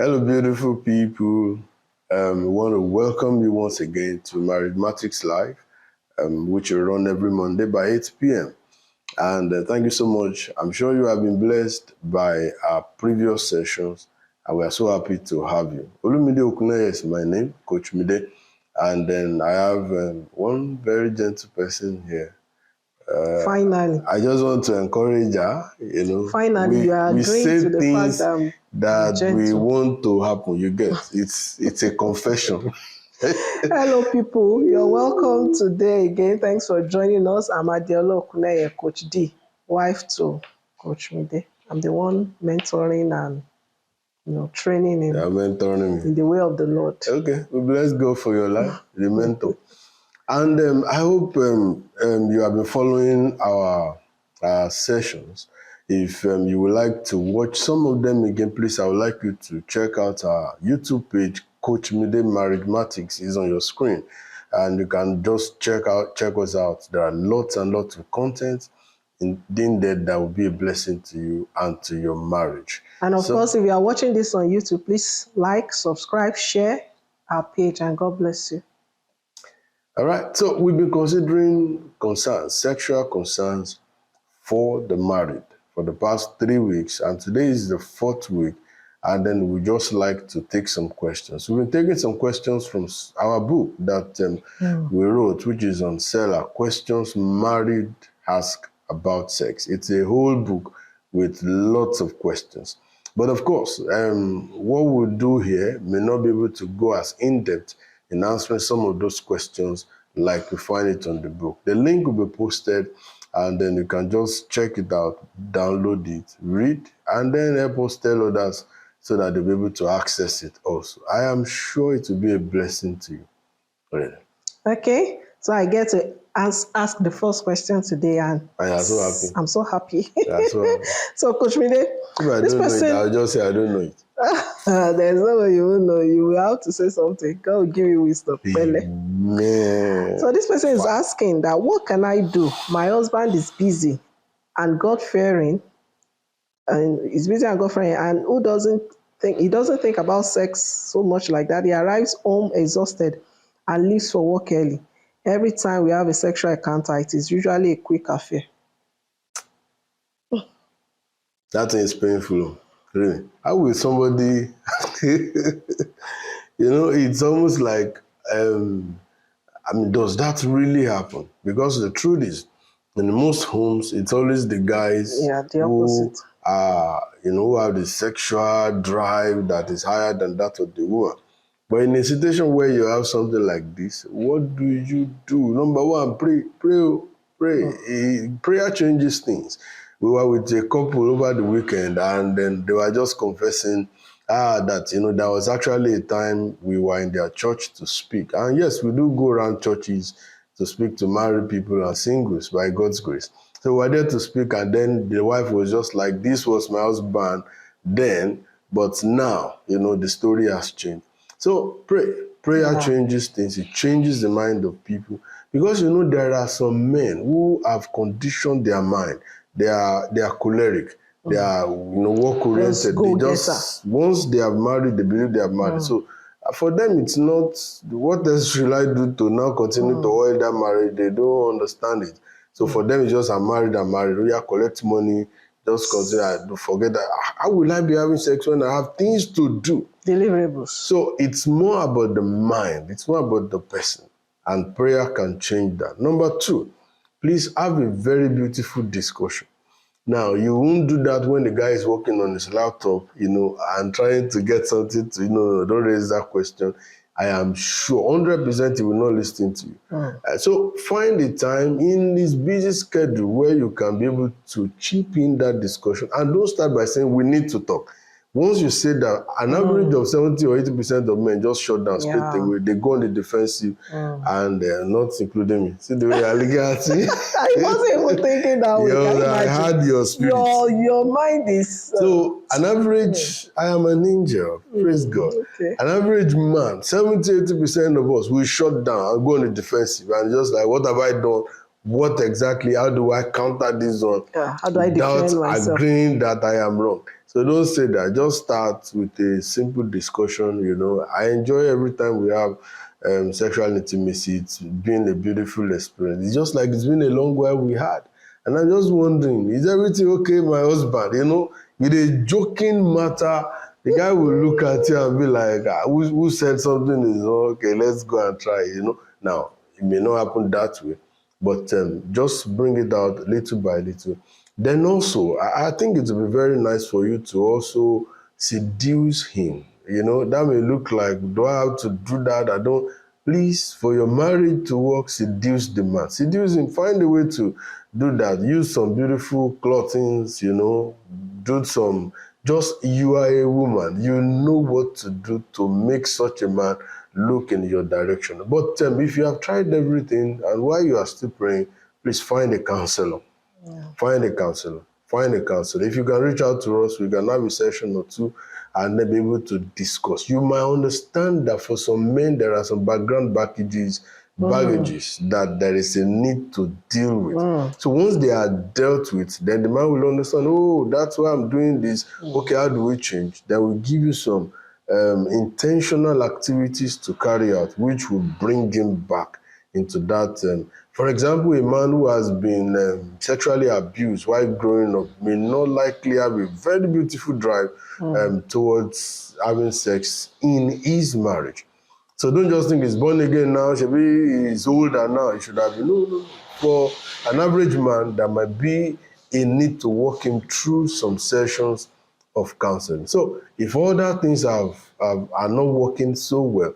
Hello, beautiful people. We want to welcome you once again to Mathematics Live, which will run every Monday by 8 p.m. And thank you so much. I'm sure you have been blessed by our previous sessions, and we are so happy to have you. Olumide Okuneye is my name, Coach Mide, and then I have one very gentle person here. Finally. I just want to encourage her, Finally, you are we agreeing say to the things fact that we want to happen. You get it's a confession. Hello, people. You're welcome today again. Thanks for joining us. I'm Adeola Okuneye, Coach D, wife to Coach Mide. I'm the one mentoring and training him in the way of the Lord. Okay, well, bless God for your life, the mentor. And I hope you have been following our sessions. If you would like to watch some of them again, please, I would like you to check out our YouTube page, Coach Mide Mathematics is on your screen. And you can just check us out. There are lots and lots of content in there that will be a blessing to you and to your marriage. And of course, if you are watching this on YouTube, please like, subscribe, share our page, and God bless you. All right, so we've been considering sexual concerns for the married for the past 3 weeks, and today is the 4th week, and then we just like to take some questions. We've been taking some questions from our book that we wrote, which is on Seller, Questions Married Ask About Sex. It's a whole book with lots of questions. But of course, what we'll do here may not be able to go as in-depth in answering some of those questions like you find it on the book. The link will be posted, and then you can just check it out, download it, read, and then help us tell others so that they'll be able to access it also. I am sure it will be a blessing to you. Really. Okay, so I get to ask the first question today, and I'm so happy. I'm so happy. So happy. So, Coach Mide, this person, I'll just say I don't know it. There's no way you will know. You will have to say something. God will give you wisdom. Amen. So this person is asking that, what can I do? My husband is busy and God-fearing, and he doesn't think about sex so much like that. He arrives home exhausted and leaves for work early. Every time we have a sexual encounter, it is usually a quick affair. That is painful. Really. How will somebody, it's almost like, does that really happen? Because the truth is, in most homes, it's always the guys who have the sexual drive that is higher than that of the woman. But in a situation where you have something like this, what do you do? Number one, pray. Prayer changes things. We were with a couple over the weekend, and then they were just confessing that, there was actually a time we were in their church to speak. And yes, we do go around churches to speak to married people and singles by God's grace. So we were there to speak, and then the wife was just like, this was my husband then, but now, the story has changed. So prayer changes things. It changes the mind of people, because, there are some men who have conditioned their mind. They are choleric. They are, work-oriented. They just, once they have married, they believe they have married. So for them, it's not, what else should I do to now continue to oil that marriage? They don't understand it. So for them, it's just, I'm married. We are collect money, just consider, forget that. How will I be having sex when I have things to do? Deliverables. So it's more about the mind. It's more about the person. And prayer can change that. Number two, please have a very beautiful discussion. Now, you won't do that when the guy is working on his laptop, and trying to get something to, don't raise that question. I am sure 100% he will not listen to you. So find a time in this busy schedule where you can be able to chip in that discussion, and don't start by saying we need to talk. Once you say that, an average of 70 or 80% of men just shut down straight away. They go on the defensive, and not including me. See the way I look at it? I wasn't even thinking that way. I had your spirit. Your mind is... So an average, I am an angel, praise God. Okay. An average man, 70, 80% of us, we shut down and go on the defensive and just like, what have I done? what exactly, how do I counter this one Yeah. How do I without defend myself? agreeing that I am wrong? So don't say that. Just start with a simple discussion. I enjoy every time we have sexual intimacy. It's been a beautiful experience. It's just like it's been a long while we had. And I'm just wondering, is everything okay, my husband? With a joking matter, the guy will look at you and be like, who said something is okay, let's go and try, Now, it may not happen that way, but just bring it out little by little. Then also, I think it will be very nice for you to also seduce him. That may look like, do I have to do that? I don't. Please, for your marriage to work, seduce the man. Seduce him. Find a way to do that. Use some beautiful clothings, do some, just you are a woman. You know what to do to make such a man look in your direction. But if you have tried everything and while you are still praying, please find a counselor. Yeah. Find a counselor. Find a counselor. If you can reach out to us, we can have a session or two and then be able to discuss. You might understand that for some men, there are some background baggages that there is a need to deal with. So once they are dealt with, then the man will understand, oh, that's why I'm doing this. Okay, how do we change? Then we'll give you some intentional activities to carry out, which will bring him back into that. For example, a man who has been sexually abused while growing up may not likely have a very beautiful drive towards having sex in his marriage. So don't just think he's born again now, he's older now, he should have been. No. For an average man, there might be a need to walk him through some sessions of counseling. So if other things are not working so well,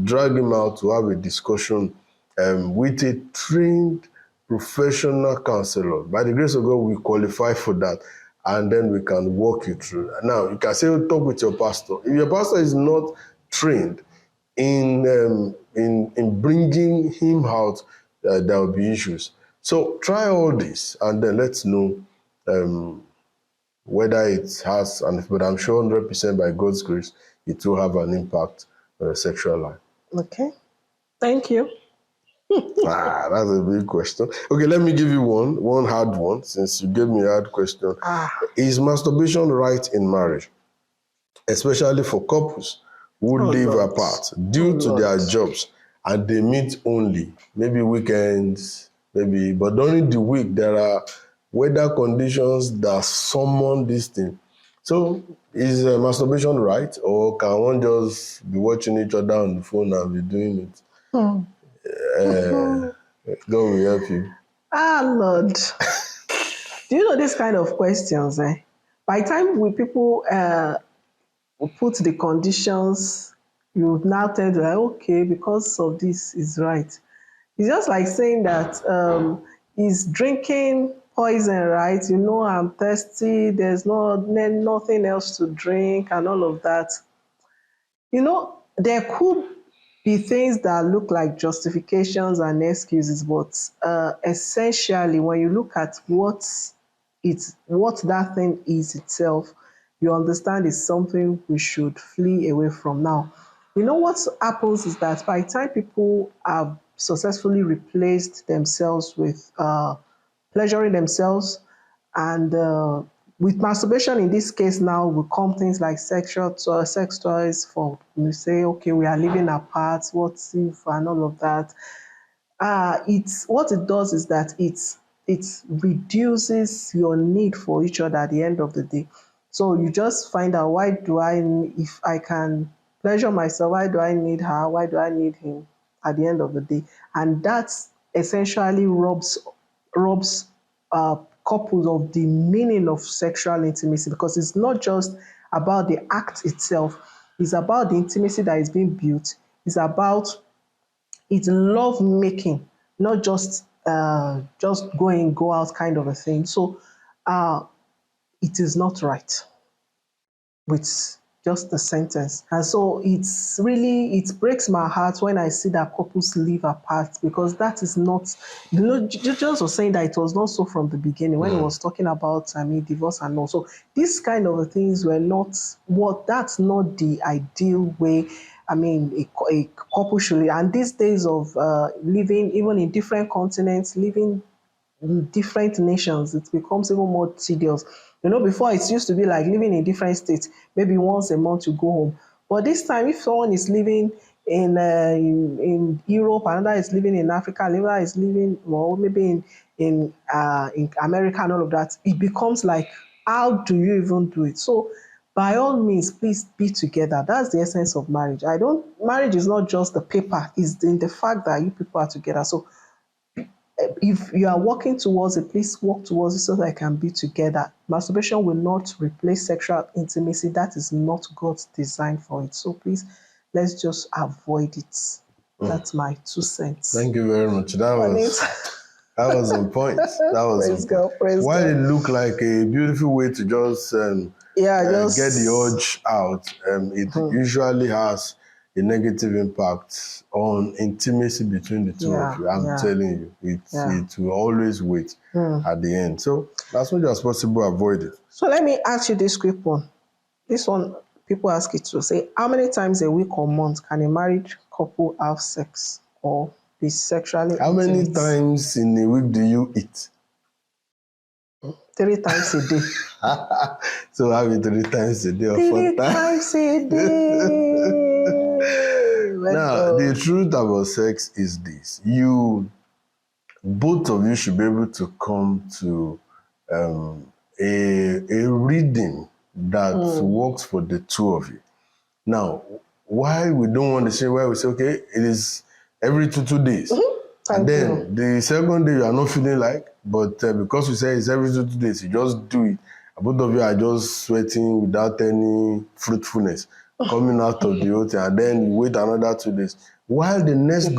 drag him out to have a discussion with a trained professional counselor. By the grace of God, we qualify for that, and then we can walk you through. Now, you can say, talk with your pastor. If your pastor is not trained in bringing him out, there will be issues. So try all this, and then let's know whether it has, but I'm sure 100% by God's grace, it will have an impact on your sexual life. Okay. Thank you. That's a big question. Okay, let me give you one hard one, since you gave me a hard question. Is masturbation right in marriage, especially for couples who live apart due to their jobs and they meet only, maybe weekends, but during the week, there are weather conditions that summon this thing. So is masturbation right, or can one just be watching each other on the phone and be doing it? God will help you. Lord. Do you know this kind of questions? By the time people put the conditions, you now tell them, okay, because of this is right. It's just like saying that is drinking poison, right? I'm thirsty, there's nothing else to drink and all of that. There could be things that look like justifications and excuses, but essentially, when you look at what that thing is itself, you understand it's something we should flee away from. Now, what happens is that by the time people have successfully replaced themselves with pleasuring themselves and with masturbation in this case now will come things like sex toys for you say, okay, we are living apart, what if, and all of that. It's what it does is that it reduces your need for each other at the end of the day. So you just find out, if I can pleasure myself, why do I need her? Why do I need him at the end of the day? And that essentially robs couples of the meaning of sexual intimacy, because it's not just about the act itself, it's about the intimacy that is being built, it's about it's love making, not just go out kind of a thing. So it is not right with just the sentence. And so it breaks my heart when I see that couples live apart, because that is not, just was saying that it was not so from the beginning when he was talking about, divorce and all. So these kind of things were not that's not the ideal way. A couple should live. And these days of living, even in different continents, living in different nations, it becomes even more tedious. You know, before it used to be like living in different states, maybe once a month you go home. But this time, if someone is living in Europe, another is living in Africa, another is living, well, maybe in America and all of that, it becomes like, how do you even do it? So by all means, please be together. That's the essence of marriage. I don't Marriage is not just the paper, it's in the fact that you people are together. So if you are working towards it, please work towards it so that you can be together. Masturbation will not replace sexual intimacy. That is not God's design for it. So please, let's just avoid it. That's my 2 cents. Thank you very much. That was on point. That was Praise on God, point. praise While God. it looked like a beautiful way to just Just get the urge out, it usually has a negative impact on intimacy between the two of you. I'm telling you, it will always wait at the end. So as much as possible, avoid it. So let me ask you this quick one. This one, people ask it to say, how many times a week or month can a married couple have sex or be sexually How many intimate? times in a week do you eat? 3 times a day. So have it 3 times a day or 4 3 times a day. Now, the truth about sex is this. Both of you should be able to come to a reading that works for the two of you. Now, why we don't want to say, why we say, okay, it is every 2 days. And then the second day you are not feeling like, but because we say it's every 2 days, you just do it. Both of you are just sweating without any fruitfulness coming out of the whole thing, and then you wait another 2 days. While the next day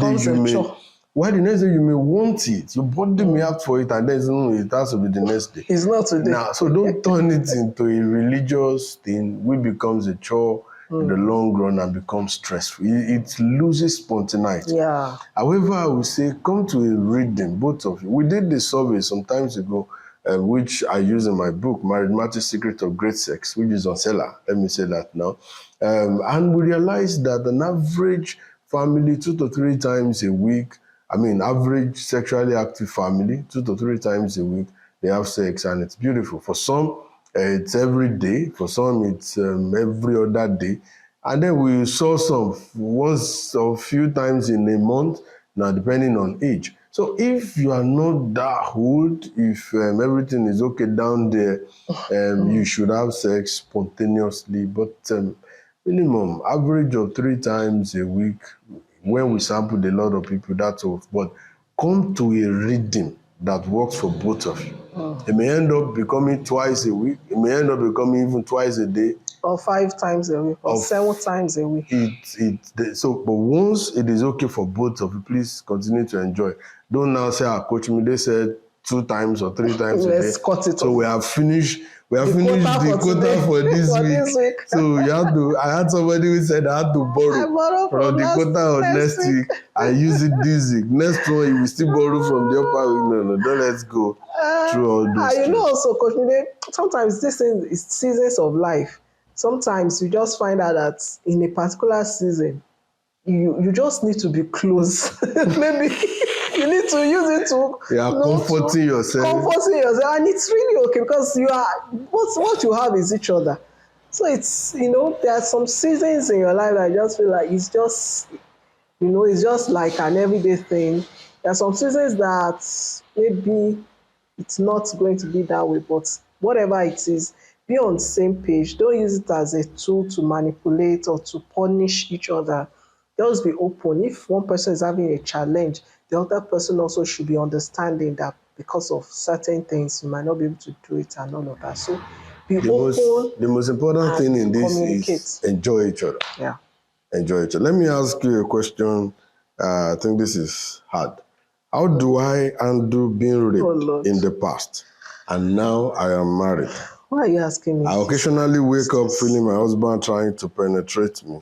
you may want it, your body may ask for it, and then it has to be the next day. It's not today. Now, so don't turn it into a religious thing, which becomes a chore in the long run and becomes stressful. It loses spontaneity. Yeah. However, I would say come to a reading, both of you. We did the survey some times ago, which I use in my book, Married Matthew's Secret of Great Sex, which is on seller. Let me say that now. And we realized that an average family 2 to 3 times a week, average sexually active family, 2 to 3 times a week, they have sex, and it's beautiful. For some, it's every day. For some, it's every other day. And then we saw some once or a few times in a month, now depending on age. So if you are not that old, if everything is okay down there, you should have sex spontaneously, but minimum, average of 3 times a week. When we sampled a lot of people, that's all. But come to a reading that works for both of you. It may end up becoming twice a week. It may end up becoming even twice a day. Or 5 times a week, or 7 times a week. But once it is okay for both of you, please continue to enjoy. Don't now say, Coach Mide said 2 times or 3 times a day. Let's cut it so off. We have finished the quota for this week. So I had somebody who said I had to borrow from the quota of next week and use it this week. Next one, you will still borrow from the upper week. No, don't let's go through all those things. You know also, Coach Mide, sometimes this is seasons of life. Sometimes you just find out that in a particular season, you just need to be close. Maybe you need to use it to comforting yourself. And it's really okay because what you have is each other. So it's, there are some seasons in your life that I just feel like it's just like an everyday thing. There are some seasons that maybe it's not going to be that way, but whatever it is, be on the same page. Don't use it as a tool to manipulate or to punish each other. Just be open. If one person is having a challenge, the other person also should be understanding that because of certain things, you might not be able to do it and all of that. So be open. The most important thing in this is enjoy each other. Yeah. Enjoy each other. Let me ask you a question. I think this is hard. How do I handle being raped in the past? And now I am married. Why are you asking me? I occasionally wake up feeling my husband trying to penetrate me.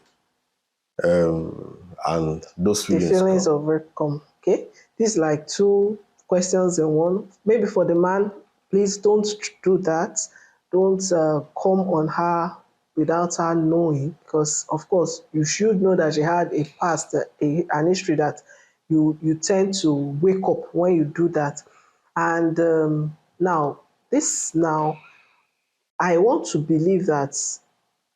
And those feelings. The feelings of rape come. Okay? These are like 2 questions in one. Maybe for the man, please don't do that. Don't come on her without her knowing, because of course you should know that she had a past, an history that you tend to wake up when you do that. And now, this now, I want to believe that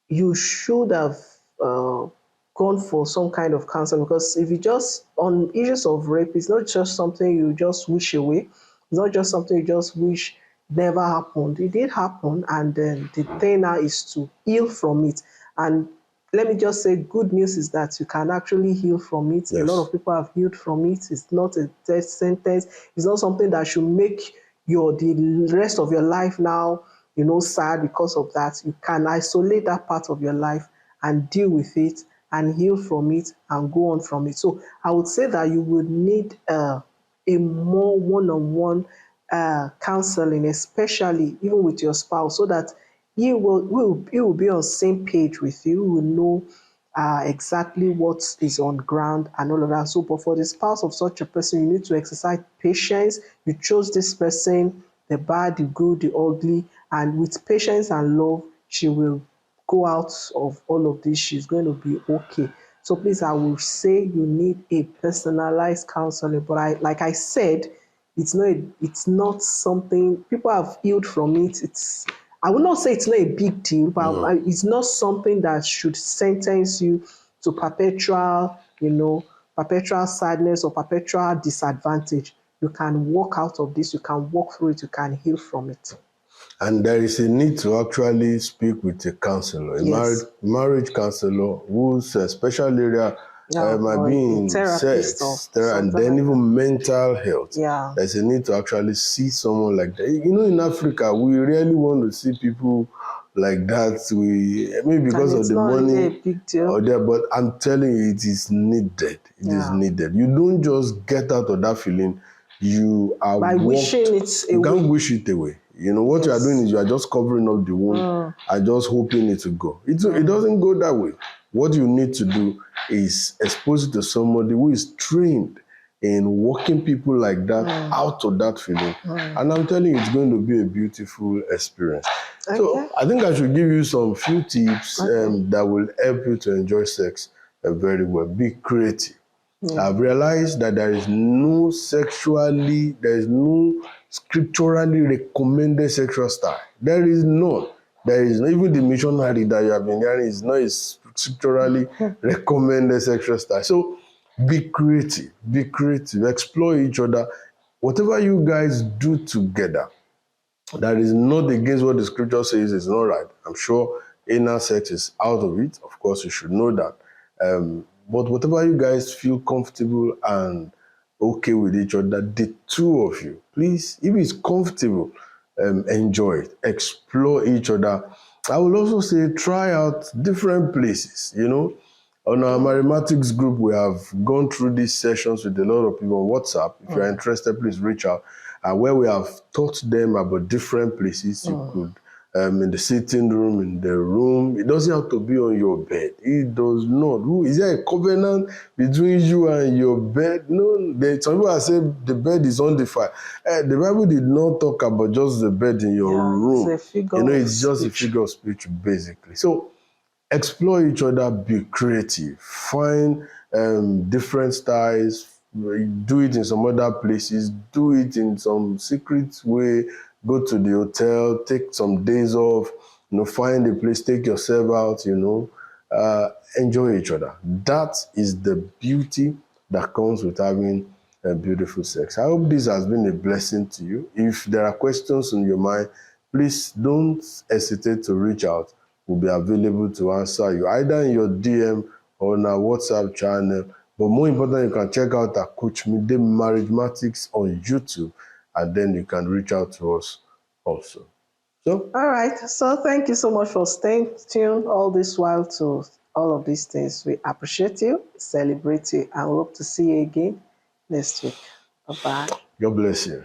you should have gone for some kind of counseling, because if you just on issues of rape, it's not just something you just wish away. It's not just something you just wish never happened. It did happen, and then the thing now is to heal from it. And let me just say, good news is that you can actually heal from it. A lot Yes. of people have healed from it. It's not a death sentence. It's not something that should make the rest of your life now, sad because of that. You can isolate that part of your life and deal with it and heal from it and go on from it. So I would say that you would need a more one-on-one counseling, especially even with your spouse, so that he will be on the same page with you, will know exactly what is on ground and all of that. So, but for the spouse of such a person, you need to exercise patience. You chose this person, the bad, the good, the ugly, and with patience and love, she will go out of all of this. She's going to be okay. So please, I will say you need a personalized counseling. But like I said, it's not something people have healed from it. I would not say it's not a big deal, but it's not something that should sentence you to perpetual sadness or perpetual disadvantage. You can walk out of this, you can walk through it, you can heal from it. And there is a need to actually speak with a counselor, a Yes. marriage counselor whose special area Yeah, might or be a in therapist or sex, and something then like that. even mental health. Yeah. There's a need to actually see someone like that. In Africa, we really want to see people like that. Maybe And because of it's the not really a money big deal. or there, but I'm telling you, it is needed. It is Yeah. needed. You don't just get out of that feeling. You are By walked. wishing it You can't away. wish it away. What you are doing Yes. is you are just covering up the wound and just hoping it to go. It doesn't go that way. What you need to do is expose it to somebody who is trained in walking people like that out of that feeling. And I'm telling you, it's going to be a beautiful experience. Okay. So I think I should give you some few tips Okay. that will help you to enjoy sex very well. Be creative. Yeah. I've realized that there is no scripturally recommended sexual style. There is none. There is not, even the missionary that you have been hearing is not a scripturally recommended sexual style. So be creative, explore each other. Whatever you guys do together, that is not against what the scripture says is not right. I'm sure anal sex is out of it. Of course, you should know that. But whatever you guys feel comfortable and okay with each other, the two of you, please, if it's comfortable, enjoy it, explore each other. I will also say try out different places, On our mathematics group, we have gone through these sessions with a lot of people on WhatsApp. If you're interested, please reach out. Where we have taught them about different places you could, in the sitting room, in the room. It doesn't have to be on your bed. It does not. Is there a covenant between you and your bed? No. Some people have said the bed is undefiled. The Bible did not talk about just the bed in your Yeah. It's room. a figure of It's just a speech. figure of speech, basically. So explore each other, be creative, find different styles, do it in some other places, do it in some secret way, go to the hotel, take some days off, find a place, take yourself out, enjoy each other. That is the beauty that comes with having a beautiful sex. I hope this has been a blessing to you. If there are questions on your mind, please don't hesitate to reach out. We'll be available to answer you either in your DM or on our WhatsApp channel. But more important, you can check out our Coach Mide Marriagematics on YouTube, and then you can reach out to us also. So, All right. So thank you so much for staying tuned all this while to all of these things. We appreciate you, celebrate you, and we hope to see you again next week. Bye bye. God bless you.